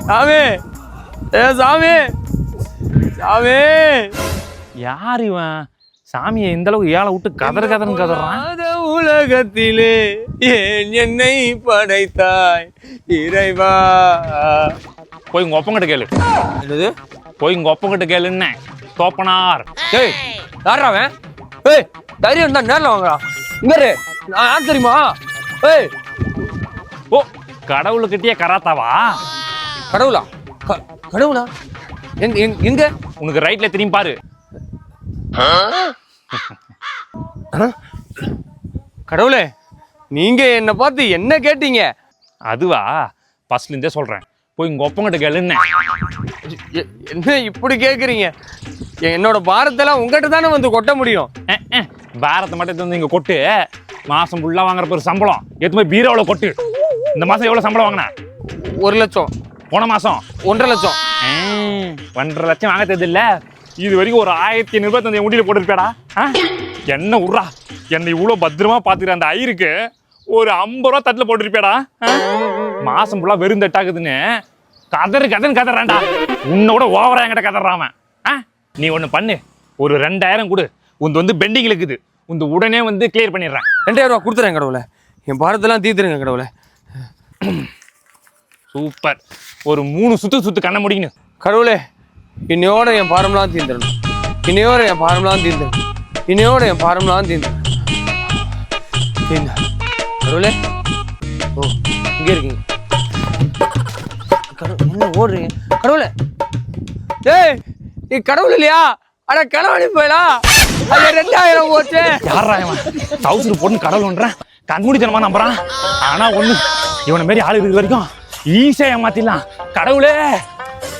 சாமி சாமி சாமி. யார் இவன்? சாமியை இந்த அளவுக்கு ஏழை விட்டு கதறன்னு கதறான். உலகத்திலே ஏன் என்னை படைத்தாய் இறைவா. போய் உங்க ஒப்பங்கிட்ட கேளு. என்னது? போய் உங்க ஒப்பங்கிட்ட கேளுன்னு தோப்பனார். ஏய் யாரா அவன்? ஏய் தைரியம் தான் நேரில் வாங்கடா. இங்க நான் யார் தெரியுமா? ஏய் ஓ கடவுளுக்கிட்டே கராத்தாவா? கடவுளா? கடவுளா? எங்க? உனக்கு ரைட்ல திரும்பி பாரு. கடவுளே நீங்க என்ன பார்த்து என்ன கேட்டீங்க? அதுவா ஃபர்ஸ்ட்ல இருந்தே சொல்றேன். போய் உங்க ஒப்பங்கிட்ட கேளுன்னு. என்ன இப்படி கேக்குறீங்க? என்னோட பாரத்தெல்லாம் உங்ககிட்ட தானே வந்து கொட்ட முடியும். பாரத்தை மட்டும் வந்து இங்க கொட்டு. மாசம் ஃபுல்லா வாங்குற ஒரு சம்பளம் எது போய் பீரோவில் கொட்டு. இந்த மாசம் எவ்வளவு சம்பளம் வாங்கின? 1 லட்சம். போன மாசம் 1.5 லட்சம். 1.5 லட்சம் வாங்க தெரியுது இல்ல? இது வரைக்கும் ஒரு 1500 என் முடியல போட்டுருப்பேடா. என்ன உர்றா என்னை இவ்வளவு பத்திரமா பாத்துக்கிற அந்த ஐயருக்கு ஒரு 50 ரூபா தட்டுல போட்டுருப்பேடா. மாசம் ஃபுல்லா வெறும் தட்டாக்குதுன்னு கதன்னு கதறான்டா. உன்னோட ஓவரா என்கிட்ட கதறாமன். நீ ஒண்ணு பண்ணு, ஒரு 2000 கொடு. உந்து வந்து பெண்டிங் இருக்குது, உந்து உடனே வந்து கிளியர் பண்ணிடுறேன். 2000 ரூபா கொடுத்துறேன் கடவுளை. என் பாரத்தெல்லாம் தீர்த்துருங்க கடவுளை. சூப்பர். ஒரு 3 சுத்து கண்ண முடிக்கணும். கடவுளே இன்னையோட என் பாரம்லாம் தீர்ந்துடணும். இன்னையோட என் பாரம்லாம் தீர்ந்துடணும். இன்னையோட என் பாரம்லாம் தீர்ந்துடணும். கடவுளே ஓ இங்க இருக்கீங்க. என்ன ஓடுறீங்க கடவுளே? ஏய் நீ கடவுள் இல்லையா? அட கடவுளி போயிடா. அது 2000 போச்சு. யாரா இவன்? டவுசர் போட்டு கடவுள்ன்றேன், கண்மூடித்தனமா நம்புறான். ஆனா ஒண்ணு, இவனை மாரி ஆளு இருக்கிற வரைக்கும் ஈஸியா ஏமாத்திடலாம். கடவுளே